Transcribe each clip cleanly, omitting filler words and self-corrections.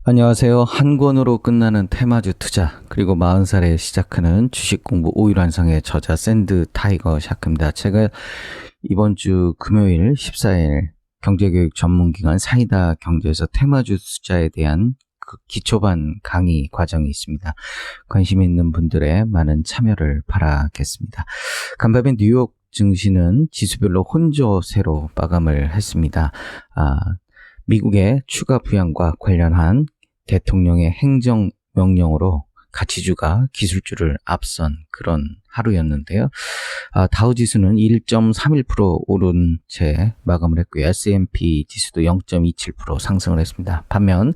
안녕하세요. 한 권으로 끝나는 테마주 투자, 그리고 40살에 시작하는 주식 공부 5일 완성의 저자 샌드 타이거 샤크입니다. 제가 이번 주 금요일 14일 경제교육 전문기관 사이다 경제에서 테마주 투자에 대한 그 기초반 강의 과정이 있습니다. 관심 있는 분들의 많은 참여를 바라겠습니다. 간밤에 뉴욕 증시는 지수별로 혼조세로 마감을 했습니다. 미국의 추가 부양과 관련한 대통령의 행정명령으로 가치주가 기술주를 앞선 그런 하루였는데요. 다우지수는 1.31% 오른 채 마감을 했고요. S&P 지수도 0.27% 상승을 했습니다. 반면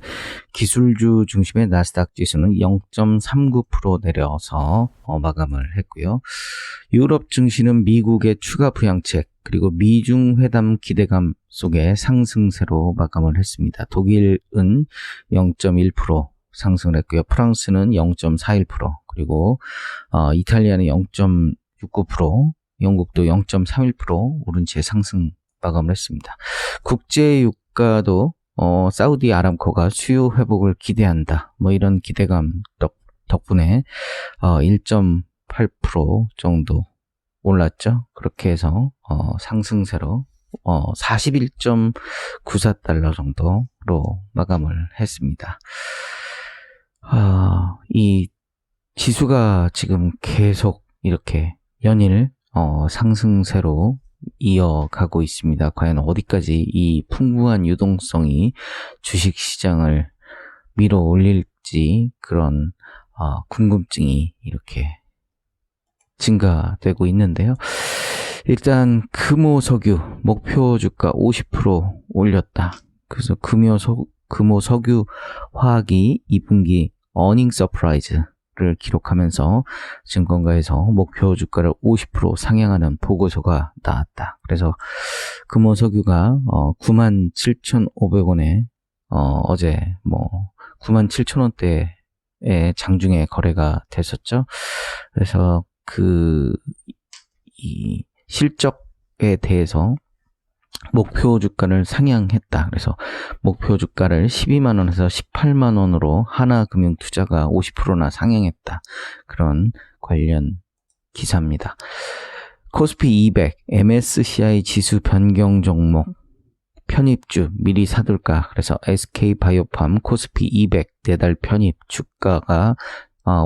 기술주 중심의 나스닥 지수는 0.39% 내려서 마감을 했고요. 유럽 증시는 미국의 추가 부양책 그리고 미중 회담 기대감 속에 상승세로 마감을 했습니다. 독일은 0.1% 상승을 했고요. 프랑스는 0.41%, 그리고 이탈리아는 0.69%, 영국도 0.31% 오른 채 상승 마감을 했습니다. 국제 유가도 사우디 아람코가 수요 회복을 기대한다. 이런 기대감 덕분에 1.8% 정도 올랐죠. 그렇게 해서 상승세로 41.94달러 정도로 마감을 했습니다. 이 지수가 지금 계속 이렇게 연일 상승세로 이어가고 있습니다. 과연 어디까지 이 풍부한 유동성이 주식시장을 밀어 올릴지 그런 궁금증이 이렇게 증가되고 있는데요. 일단 금호석유 목표 주가 50% 올렸다. 그래서 금호석유 화학이 2분기 어닝 서프라이즈를 기록하면서 증권가에서 목표 주가를 50% 상향하는 보고서가 나왔다. 그래서 금호석유가 97,500원에 어제 97,000원대에 장중에 거래가 됐었죠. 그래서 이 실적에 대해서 목표 주가를 상향했다. 그래서 목표 주가를 12만원에서 18만원으로 하나금융투자가 50%나 상향했다. 그런 관련 기사입니다. 코스피 200, MSCI 지수 변경 종목, 편입주 미리 사둘까. 그래서 SK바이오팜 코스피 200 4달 편입 주가가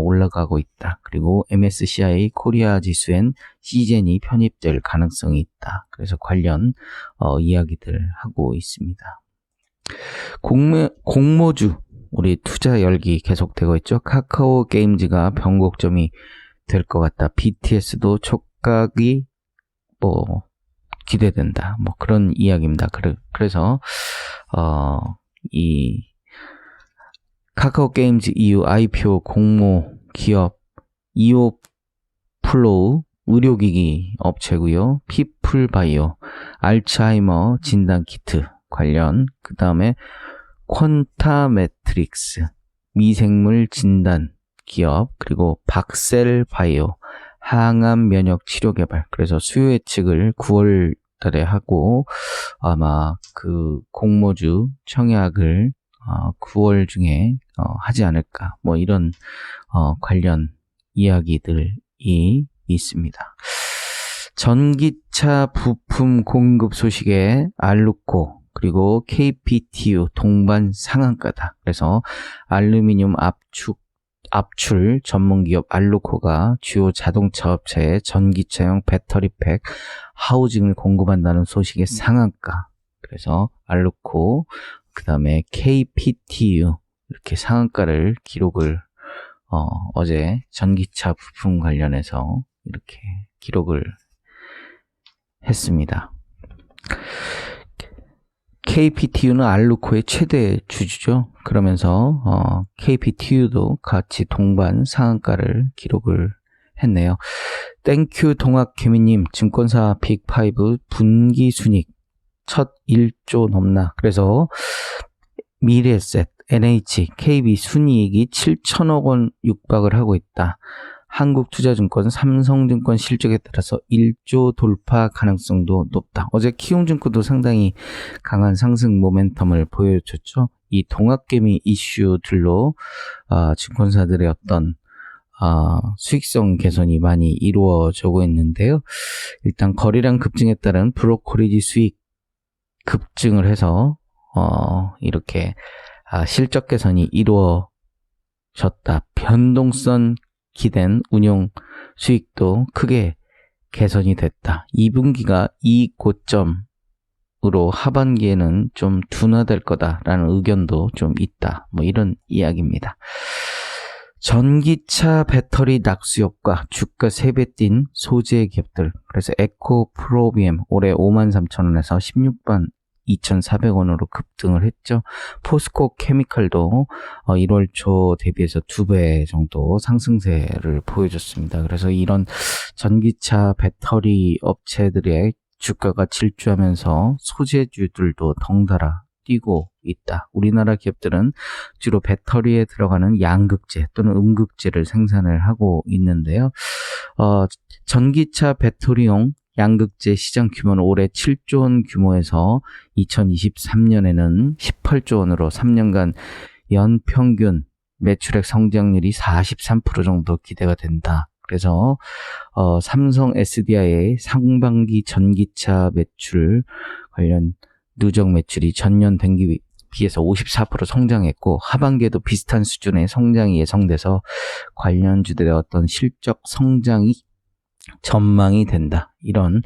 올라가고 있다. 그리고 MSCI 코리아 지수엔 시젠이 편입될 가능성이 있다. 그래서 관련 이야기들 하고 있습니다. 공모주 우리 투자 열기 계속되고 있죠. 카카오 게임즈가 변곡점이 될 것 같다. BTS도 촉각이 기대된다. 그런 이야기입니다. 그래서 이 카카오 게임즈 EU IPO 공모 기업 이오플로우 의료기기 업체고요. 피플바이오 알츠하이머 진단키트 관련, 그 다음에 퀀타매트릭스 미생물 진단 기업, 그리고 박셀바이오 항암 면역 치료 개발. 그래서 수요 예측을 9월 달에 하고 아마 그 공모주 청약을 9월 중에 하지 않을까, 이런 관련 이야기들이 있습니다. 전기차 부품 공급 소식에 알루코 그리고 KPTU 동반 상한가다. 그래서 알루미늄 압출 전문기업 알루코가 주요 자동차 업체에 전기차용 배터리팩 하우징을 공급한다는 소식의 상한가. 그래서 알루코, 그 다음에 KPTU 이렇게 상한가를 기록을 어제 전기차 부품 관련해서 이렇게 기록을 했습니다. KPTU는 알루코의 최대 주주죠. 그러면서 KPTU도 같이 동반 상한가를 기록을 했네요. 땡큐 동학개미님, 증권사 빅5 분기순이익 첫 1조 넘나. 그래서 미래에셋, NH, KB 순이익이 7천억 원 육박을 하고 있다. 한국투자증권, 삼성증권 실적에 따라서 1조 돌파 가능성도 높다. 어제 키움증권도 상당히 강한 상승 모멘텀을 보여줬죠. 이 동학개미 이슈들로 증권사들의 어떤 수익성 개선이 많이 이루어지고 있는데요. 일단 거래량 급증에 따른 브로커리지 수익 급증을 해서 이렇게 실적 개선이 이루어졌다. 변동성 기댄 운용 수익도 크게 개선이 됐다. 2분기가 이 고점으로 하반기에는 좀 둔화될 거다라는 의견도 좀 있다. 뭐 이런 이야기입니다. 전기차 배터리 낙수 효과, 주가 3배 뛴 소재 기업들. 그래서 에코프로비엠 올해 53,000원에서 16만 2,400원으로 급등을 했죠. 포스코 케미칼도 1월 초 대비해서 2배 정도 상승세를 보여줬습니다. 그래서 이런 전기차 배터리 업체들의 주가가 질주하면서 소재주들도 덩달아 뛰고 있다. 우리나라 기업들은 주로 배터리에 들어가는 양극재 또는 음극재를 생산을 하고 있는데요. 전기차 배터리용 양극재 시장 규모는 올해 7조 원 규모에서 2023년에는 18조 원으로 3년간 연평균 매출액 성장률이 43% 정도 기대가 된다. 그래서 삼성 SDI의 상반기 전기차 매출 관련 누적 매출이 전년 동기 비해서 54% 성장했고 하반기에도 비슷한 수준의 성장이 예상돼서 관련주들의 어떤 실적 성장이 전망이 된다. 이런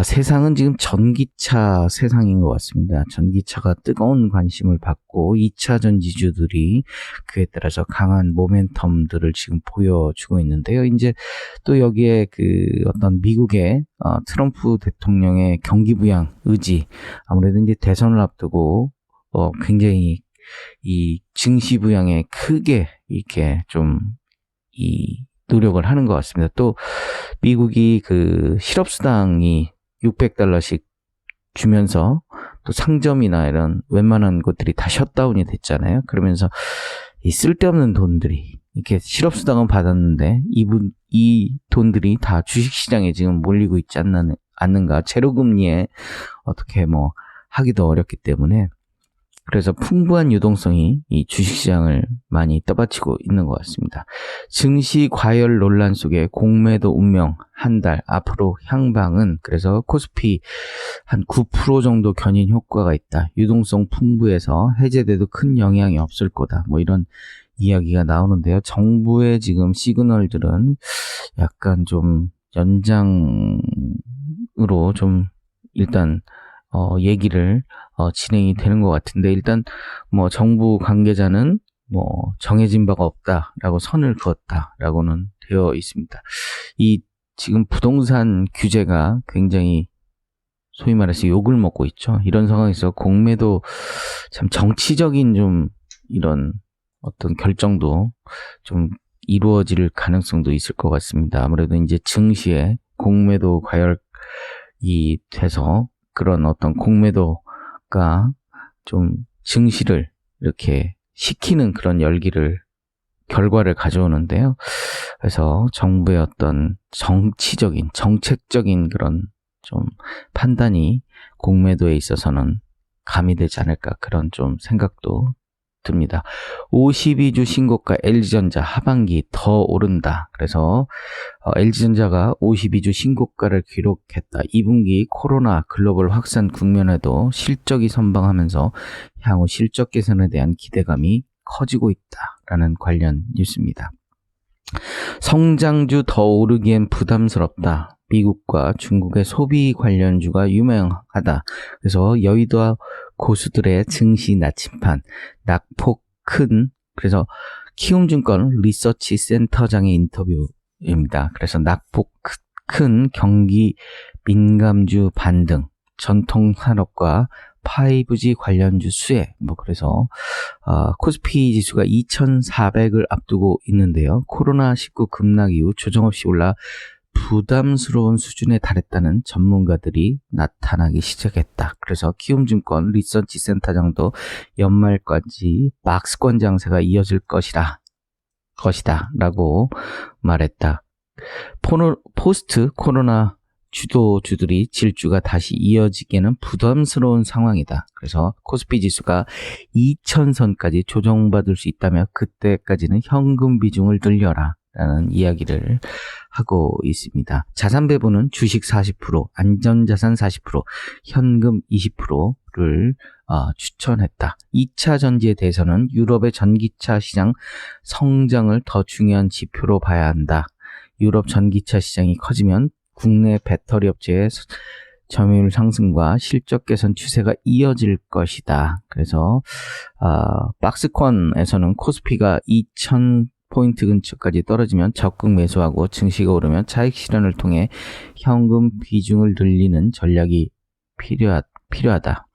세상은 지금 전기차 세상인 것 같습니다. 전기차가 뜨거운 관심을 받고 2차 전지주들이 그에 따라서 강한 모멘텀들을 지금 보여주고 있는데요. 이제 또 여기에 그 어떤 미국의 트럼프 대통령의 경기 부양 의지, 아무래도 이제 대선을 앞두고 굉장히 이 증시 부양에 크게 이렇게 좀 노력을 하는 것 같습니다. 또 미국이 그 실업수당이 $600씩 주면서 또 상점이나 이런 웬만한 곳들이 다 셧다운이 됐잖아요. 그러면서 이 쓸데없는 돈들이 이렇게 실업수당은 받았는데 이 돈들이 다 주식시장에 지금 몰리고 있지 않는가. 제로금리에 어떻게 뭐 하기도 어렵기 때문에 그래서 풍부한 유동성이 이 주식시장을 많이 떠받치고 있는 것 같습니다. 증시 과열 논란 속에 공매도 운명 한 달 앞으로 향방은 그래서 코스피 한 9% 정도 견인 효과가 있다. 유동성 풍부해서 해제돼도 큰 영향이 없을 거다. 뭐 이런 이야기가 나오는데요. 정부의 지금 시그널들은 약간 좀 연장으로 좀 일단 얘기를 진행이 되는 것 같은데 일단 뭐 정부 관계자는 뭐 정해진 바가 없다라고 선을 그었다라고는 되어 있습니다. 이 지금 부동산 규제가 굉장히 소위 말해서 욕을 먹고 있죠. 이런 상황에서 공매도 참 정치적인 좀 이런 어떤 결정도 좀 이루어질 가능성도 있을 것 같습니다. 아무래도 이제 증시에 공매도 과열이 돼서 그런 어떤 공매도가 좀 증시를 이렇게 식히는 그런 결과를 가져오는데요. 그래서 정부의 어떤 정책적인 그런 좀 판단이 공매도에 있어서는 가미되지 않을까 그런 좀 생각도 듭니다. 52주 신고가 LG전자 하반기 더 오른다. 그래서 LG전자가 52주 신고가를 기록했다. 2분기 코로나 글로벌 확산 국면에도 실적이 선방하면서 향후 실적 개선에 대한 기대감이 커지고 있다라는 관련 뉴스입니다. 성장주 더 오르기엔 부담스럽다. 미국과 중국의 소비 관련주가 유명하다. 그래서 여의도 고수들의 증시 나침판, 낙폭 큰, 그래서 키움증권 리서치 센터장의 인터뷰입니다. 그래서 낙폭 큰 경기 민감주 반등, 전통산업과 5G 관련주 수혜, 그래서 코스피 지수가 2,400을 앞두고 있는데요. 코로나19 급락 이후 조정 없이 올라 부담스러운 수준에 달했다는 전문가들이 나타나기 시작했다. 그래서 키움증권 리서치 센터장도 연말까지 박스권 장세가 이어질 것이다 라고 말했다. 포스트 코로나 주도주들이 질주가 다시 이어지기에는 부담스러운 상황이다. 그래서 코스피 지수가 2000선까지 조정받을 수 있다며 그때까지는 현금 비중을 늘려라 라는 이야기를 하고 있습니다. 자산 배분은 주식 40%, 안전자산 40%, 현금 20%를 추천했다. 2차 전지에 대해서는 유럽의 전기차 시장 성장을 더 중요한 지표로 봐야 한다. 유럽 전기차 시장이 커지면 국내 배터리 업체의 점유율 상승과 실적 개선 추세가 이어질 것이다. 그래서 박스권에서는 코스피가 2000포인트 근처까지 떨어지면 적극 매수하고 증시가 오르면 차익 실현을 통해 현금 비중을 늘리는 전략이 필요하다.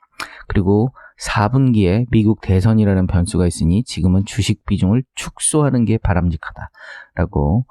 그리고 4분기에 미국 대선이라는 변수가 있으니 지금은 주식 비중을 축소하는 게 바람직하다라고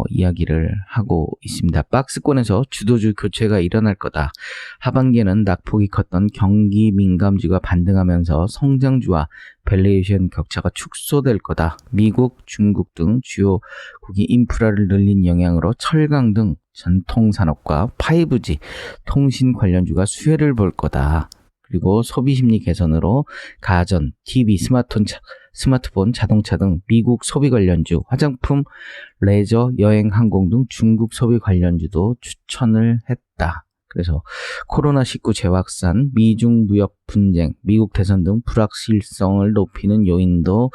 이야기를 하고 있습니다. 박스권에서 주도주 교체가 일어날 거다. 하반기에는 낙폭이 컸던 경기 민감주가 반등하면서 성장주와 밸류에이션 격차가 축소될 거다. 미국, 중국 등 주요국이 인프라를 늘린 영향으로 철강 등 전통산업과 5G, 통신 관련주가 수혜를 볼 거다. 그리고 소비심리 개선으로 가전, TV, 스마트폰, 자동차 등 미국 소비 관련주, 화장품, 레저, 여행, 항공 등 중국 소비 관련주도 추천을 했다. 그래서 코로나19 재확산, 미중 무역 분쟁, 미국 대선 등 불확실성을 높이는 요인도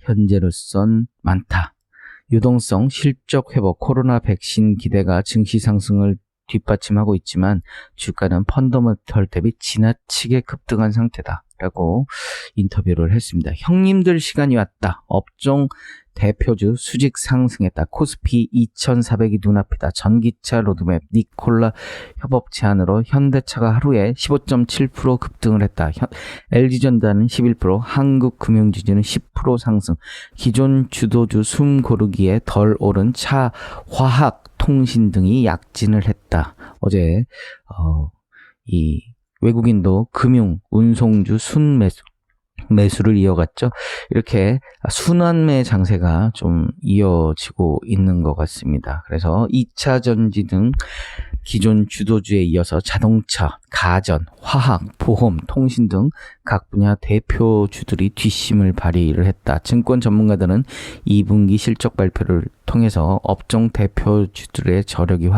현재로선 많다. 유동성, 실적 회복, 코로나 백신 기대가 증시 상승을 뒷받침하고 있지만 주가는 펀더멘털 대비 지나치게 급등한 상태다 라고 인터뷰를 했습니다. 형님들 시간이 왔다. 업종 대표주 수직 상승했다. 코스피 2400이 눈앞이다. 전기차 로드맵 니콜라 협업 제안으로 현대차가 하루에 15.7% 급등을 했다. LG전자는 11%, 한국금융지주는 10% 상승. 기존 주도주 숨 고르기에 덜 오른 차, 화학, 통신 등이 약진을 했다. 어제 이 외국인도 금융, 운송주 매수를 이어갔죠. 이렇게 순환매 장세가 좀 이어지고 있는 것 같습니다. 그래서 2차 전지 등 기존 주도주에 이어서 자동차, 가전, 화학, 보험, 통신 등 각 분야 대표주들이 뒷심을 발휘를 했다. 증권 전문가들은 2분기 실적 발표를 통해서 업종 대표주들의 저력이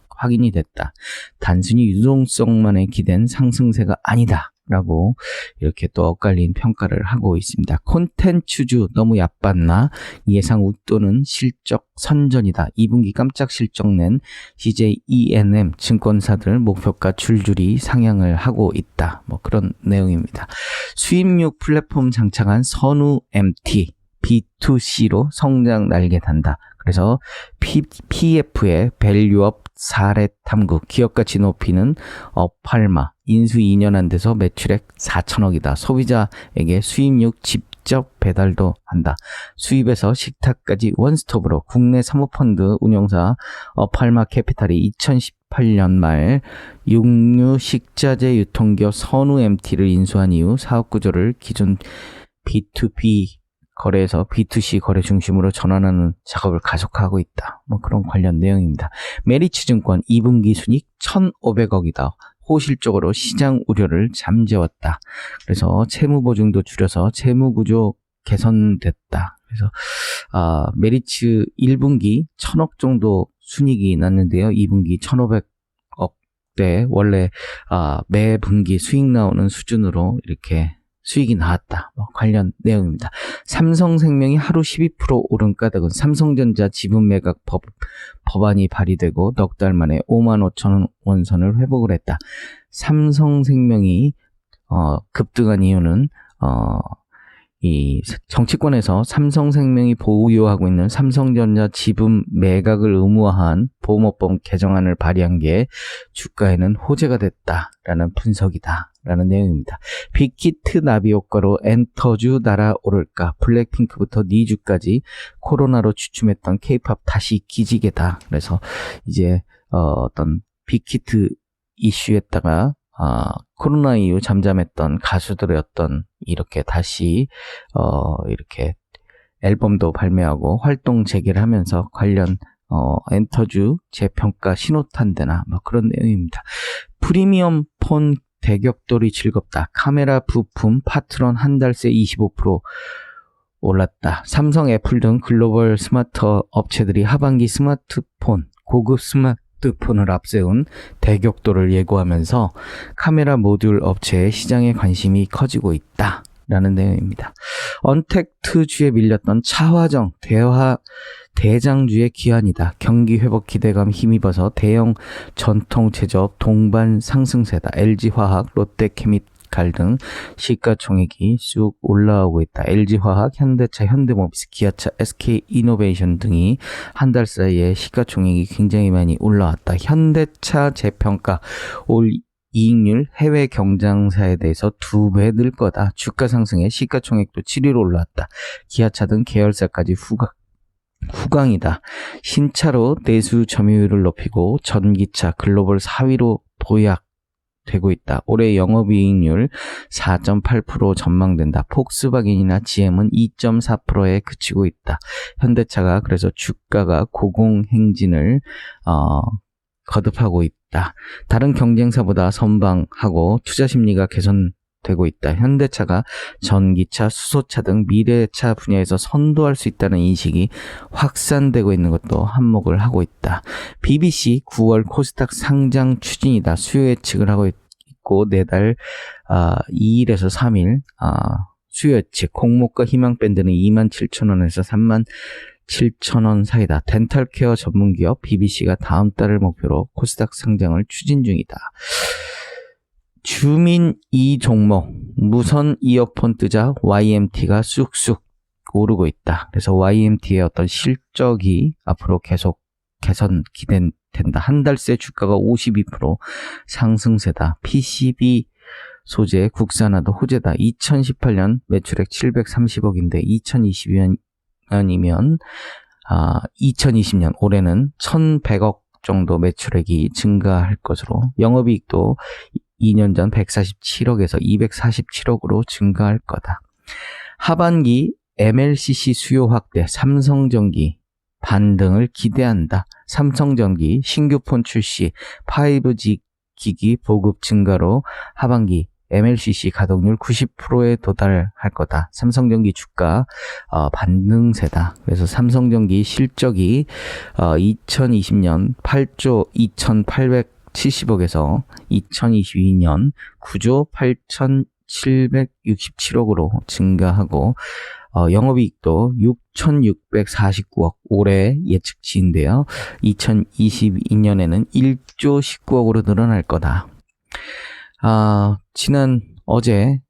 확인이 됐다. 단순히 유동성만에 기댄 상승세가 아니다. 라고 이렇게 또 엇갈린 평가를 하고 있습니다. 콘텐츠주 너무 얕봤나? 예상 웃도는 실적 선전이다. 2분기 깜짝 실적 낸 CJ ENM 증권사들 목표가 줄줄이 상향을 하고 있다. 뭐 그런 내용입니다. 수입육 플랫폼 장착한 선우 MT B2C로 성장 날개 단다. 그래서 PF의 밸류업 사례 탐구, 기업가치 높이는 어팔마, 인수 2년 안 돼서 매출액 4천억이다. 소비자에게 수입육 직접 배달도 한다. 수입에서 식탁까지 원스톱으로 국내 사모펀드 운용사 어팔마 캐피탈이 2018년 말 육류 식자재 유통기업 선우 MT를 인수한 이후 사업 구조를 기존 B2B 거래에서 B2C 거래 중심으로 전환하는 작업을 가속화하고 있다. 뭐 그런 관련 내용입니다. 메리츠증권 2분기 순이익 1,500억이다. 호실적으로 시장 우려를 잠재웠다. 그래서 채무보증도 줄여서 채무구조 개선됐다. 그래서 메리츠 1분기 1,000억 정도 순이익이 났는데요. 2분기 1,500억대 원래 매 분기 수익 나오는 수준으로 이렇게 수익이 나왔다. 관련 내용입니다. 삼성생명이 하루 12% 오른 까닭은 삼성전자 지분 매각 법안이 발의되고 넉 달 만에 55,000원 선을 회복을 했다. 삼성생명이 급등한 이유는 이 정치권에서 삼성생명이 보유하고 있는 삼성전자 지분 매각을 의무화한 보험업법 개정안을 발의한 게 주가에는 호재가 됐다라는 분석이다라는 내용입니다. 빅히트 나비 효과로 엔터주 날아오를까? 블랙핑크부터 니주까지 코로나로 주춤했던 케이팝 다시 기지개다. 그래서 이제 어떤 빅히트 이슈에다가 코로나 이후 잠잠했던 가수들의 어떤 이렇게 다시 이렇게 앨범도 발매하고 활동 재개를 하면서 관련 엔터주 재평가 신호탄대나 뭐 그런 내용입니다. 프리미엄 폰 대격돌이 즐겁다. 카메라 부품 파트런 한 달새 25% 올랐다. 삼성, 애플 등 글로벌 스마트 업체들이 하반기 스마트폰, 고급 스마트폰을 앞세운 대격돌을 예고하면서 카메라 모듈 업체의 시장에 관심이 커지고 있다. 라는 내용입니다. 언택트주에 밀렸던 차화정, 대장주의 기한이다. 경기 회복 기대감 힘입어서 대형 전통 제조업 동반 상승세다. LG화학, 롯데케미칼 등 시가총액이 쑥 올라오고 있다. LG화학, 현대차, 현대모비스, 기아차, SK이노베이션 등이 한 달 사이에 시가총액이 굉장히 많이 올라왔다. 현대차 재평가 올 이익률 해외 경쟁사에 대해서 2배 늘 거다. 주가 상승에 시가총액도 7위로 올라왔다. 기아차 등 계열사까지 후강이다. 신차로 내수 점유율을 높이고 전기차 글로벌 4위로 도약되고 있다. 올해 영업이익률 4.8% 전망된다. 폭스바겐이나 GM은 2.4%에 그치고 있다. 현대차가 그래서 주가가 고공행진을 거듭하고 있다. 다른 경쟁사보다 선방하고 투자 심리가 개선되고 있다. 현대차가 전기차, 수소차 등 미래차 분야에서 선도할 수 있다는 인식이 확산되고 있는 것도 한몫을 하고 있다. BBC 9월 코스닥 상장 추진이다. 수요 예측을 하고 있고 내달 2일에서 3일 수요 예측 공모가 희망밴드는 27,000원에서 37,000원 사이다. 덴탈케어 전문기업 BBC가 다음 달을 목표로 코스닥 상장을 추진 중이다. 주민 2종목 무선 이어폰 뜨자 YMT가 쑥쑥 오르고 있다. 그래서 YMT의 어떤 실적이 앞으로 계속 개선 기대된다. 한 달 새 주가가 52% 상승세다. PCB 소재 국산화도 호재다. 2018년 매출액 730억인데 2020년 올해는 1,100억 정도 매출액이 증가할 것으로 영업이익도 2년 전 147억에서 247억으로 증가할 거다. 하반기 MLCC 수요 확대, 삼성전기 반등을 기대한다. 삼성전기 신규폰 출시, 5G 기기 보급 증가로 하반기 MLCC 가동률 90%에 도달할 거다. 삼성전기 주가 반등세다. 그래서 삼성전기 실적이 2020년 8조 2,870억에서 2022년 9조 8,767억으로 증가하고 영업이익도 6,649억 올해 예측치인데요. 2022년에는 1조 19억으로 늘어날 거다. 어제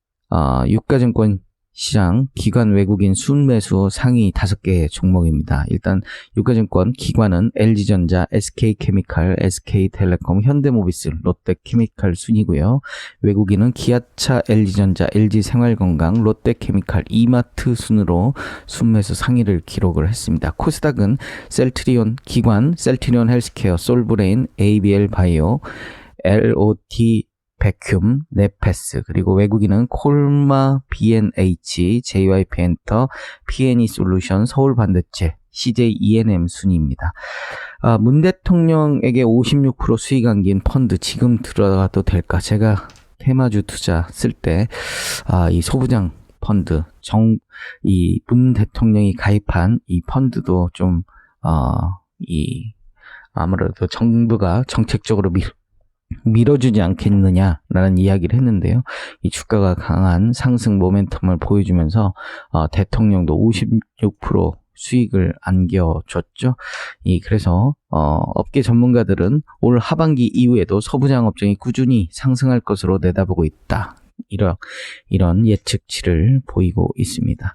유가증권 시장 기관 외국인 순매수 상위 5개 종목입니다. 일단 유가증권 기관은 LG전자, SK케미칼, SK텔레콤, 현대모비스, 롯데케미칼 순이고요. 외국인은 기아차, LG전자, LG생활건강, 롯데케미칼, 이마트 순으로 순매수 상위를 기록을 했습니다. 코스닥은 셀트리온 기관, 셀트리온 헬스케어, 솔브레인, ABL 바이오, LOT 백큐ම්, 네페스, 그리고 외국인은 콜마, B&H, JYP엔터, P&E 솔루션, 서울반도체, CJ E&M 순입니다. 문 대통령에게 56% 수익 안긴 펀드 지금 들어가도 될까? 제가 테마주 투자 쓸 때 이 소부장 펀드, 이 문 대통령이 가입한 이 펀드도 좀 아무래도 정부가 정책적으로 밀어주지 않겠느냐라는 이야기를 했는데요. 이 주가가 강한 상승 모멘텀을 보여주면서 대통령도 56% 수익을 안겨줬죠. 그래서 업계 전문가들은 올 하반기 이후에도 소부장 업종이 꾸준히 상승할 것으로 내다보고 있다. 이런 예측치를 보이고 있습니다.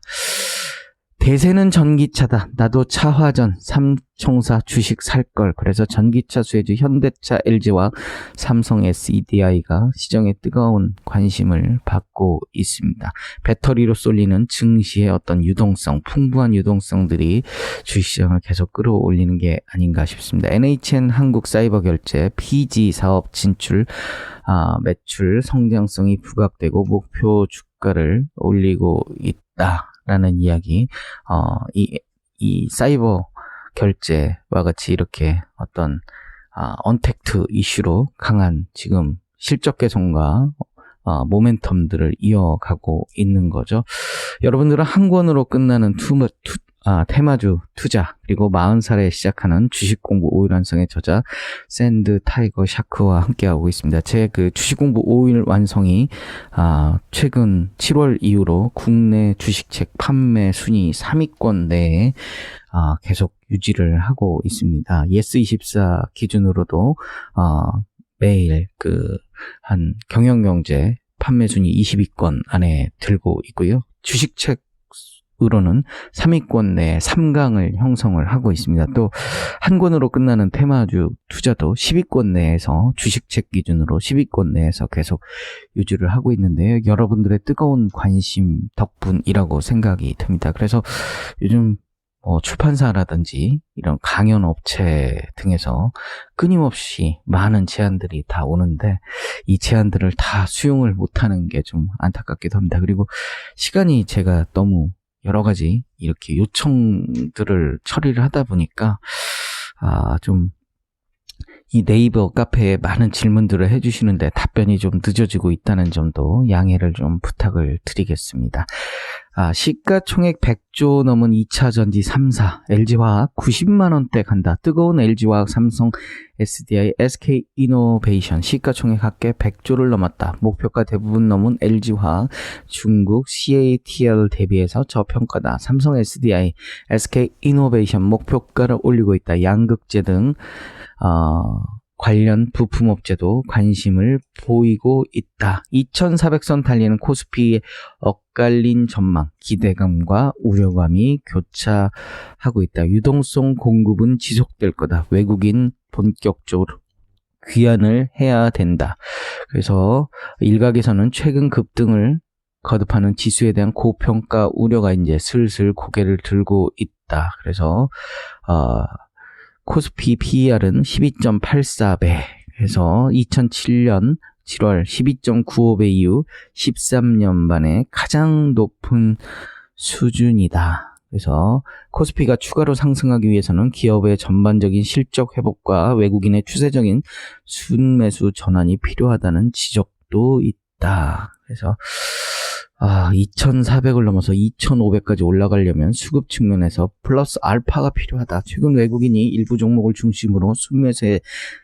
대세는 전기차다. 나도 차화전, 삼총사 주식 살걸. 그래서 전기차 수혜주 현대차, LG와 삼성 SEDI가 시장에 뜨거운 관심을 받고 있습니다. 배터리로 쏠리는 증시의 어떤 유동성, 풍부한 유동성들이 주식시장을 계속 끌어올리는 게 아닌가 싶습니다. NHN 한국사이버결제, PG 사업 진출, 매출 성장성이 부각되고 목표 주가를 올리고 있다. 라는 이야기, 이 사이버 결제와 같이 이렇게 어떤 언택트 이슈로 강한 지금 실적 개선과 모멘텀들을 이어가고 있는 거죠. 여러분들은 한 권으로 끝나는 테마주 투자, 그리고 40살에 시작하는 주식 공부 5일 완성의 저자 샌드 타이거 샤크와 함께하고 있습니다. 제 그 주식 공부 5일 완성이 최근 7월 이후로 국내 주식책 판매 순위 3위권 내에 계속 유지를 하고 있습니다. 예스24 기준으로도 매일 한 경영경제 판매 순위 20위권 안에 들고 있고요. 주식책으로는 3위권 내에 3강을 형성을 하고 있습니다. 또 한 권으로 끝나는 테마주 투자도 10위권 내에서 주식책 기준으로 10위권 내에서 계속 유지를 하고 있는데요. 여러분들의 뜨거운 관심 덕분이라고 생각이 듭니다. 그래서 요즘 출판사라든지 이런 강연 업체 등에서 끊임없이 많은 제안들이 다 오는데 이 제안들을 다 수용을 못하는 게 좀 안타깝기도 합니다. 그리고 시간이 제가 너무 여러 가지 이렇게 요청들을 처리를 하다 보니까 좀 이 네이버 카페에 많은 질문들을 해주시는데 답변이 좀 늦어지고 있다는 점도 양해를 좀 부탁을 드리겠습니다. 시가총액 100조 넘은 2차전지 3사, LG화학 90만원대 간다. 뜨거운 LG화학, 삼성, SDI, SK이노베이션 시가총액 합계 100조를 넘었다. 목표가 대부분 넘은 LG화학, 중국 CATL 대비해서 저평가다. 삼성, SDI, SK이노베이션 목표가를 올리고 있다. 양극재 등 관련 부품업체도 관심을 보이고 있다. 2400선 달리는 코스피의 엇갈린 전망, 기대감과 우려감이 교차하고 있다. 유동성 공급은 지속될 거다. 외국인 본격적으로 귀환을 해야 된다. 그래서 일각에서는 최근 급등을 거듭하는 지수에 대한 고평가 우려가 이제 슬슬 고개를 들고 있다. 그래서 코스피 PER은 12.84배, 그래서 2007년 7월 12.95배 이후 13년 만에 가장 높은 수준이다. 그래서 코스피가 추가로 상승하기 위해서는 기업의 전반적인 실적 회복과 외국인의 추세적인 순매수 전환이 필요하다는 지적도 있다. 그래서 2,400을 넘어서 2,500까지 올라가려면 수급 측면에서 플러스 알파가 필요하다. 최근 외국인이 일부 종목을 중심으로 순매수에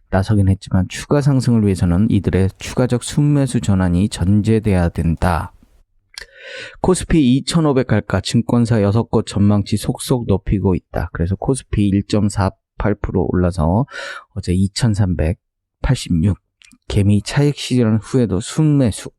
나서긴 했지만 추가 상승을 위해서는 이들의 추가적 순매수 전환이 전제돼야 된다. 코스피 2,500 갈까? 증권사 6곳 전망치 속속 높이고 있다. 그래서 코스피 1.48% 올라서 어제 2,386. 개미 차익 시전 후에도 순매수.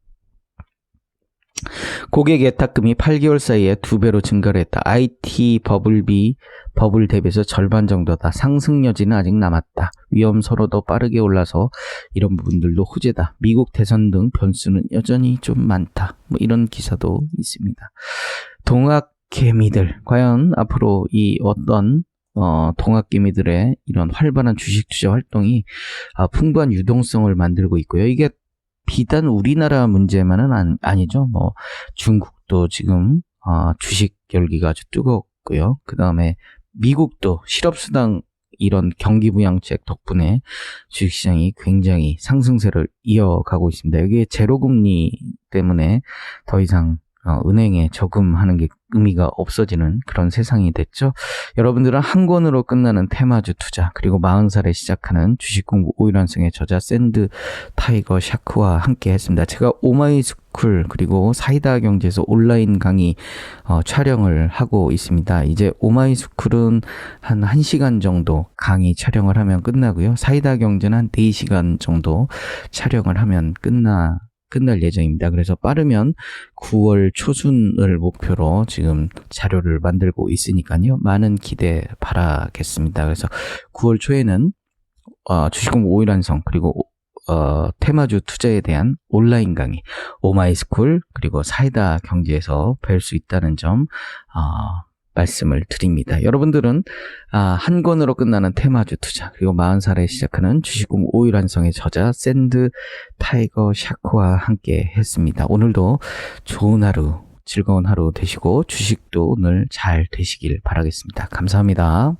고객 예탁금이 8개월 사이에 2배로 증가를 했다. IT 버블 대비해서 절반 정도다. 상승 여지는 아직 남았다. 위험서로 더 빠르게 올라서 이런 부분들도 호재다. 미국 대선 등 변수는 여전히 좀 많다. 이런 기사도 있습니다. 동학개미들, 과연 앞으로 이 어떤 동학개미들의 이런 활발한 주식 투자 활동이 풍부한 유동성을 만들고 있고요. 이게 비단 우리나라 문제만은 아니죠. 중국도 지금 주식 열기가 아주 뜨겁고요. 그 다음에 미국도 실업수당 이런 경기부양책 덕분에 주식시장이 굉장히 상승세를 이어가고 있습니다. 여기에 제로금리 때문에 더 이상 은행에 저금하는 게 의미가 없어지는 그런 세상이 됐죠. 여러분들은 한 권으로 끝나는 테마주 투자, 그리고 40살에 시작하는 주식공부 5일 완성의 저자 샌드 타이거 샤크와 함께 했습니다. 제가 오마이스쿨 그리고 사이다 경제에서 온라인 강의 촬영을 하고 있습니다. 이제 오마이스쿨은 한 1시간 정도 강의 촬영을 하면 끝나고요. 사이다 경제는 한 4시간 정도 촬영을 하면 끝날 예정입니다. 그래서 빠르면 9월 초순을 목표로 지금 자료를 만들고 있으니까요. 많은 기대 바라겠습니다. 그래서 9월 초에는 주식공부 5일 완성 그리고 테마주 투자에 대한 온라인 강의 오마이스쿨 그리고 사이다 경제에서 뵐 수 있다는 점 말씀을 드립니다. 여러분들은 한 권으로 끝나는 테마주 투자 그리고 40살에 시작하는 주식공부 5일 완성의 저자 샌드 타이거 샤크와 함께 했습니다. 오늘도 좋은 하루, 즐거운 하루 되시고 주식도 오늘 잘 되시길 바라겠습니다. 감사합니다.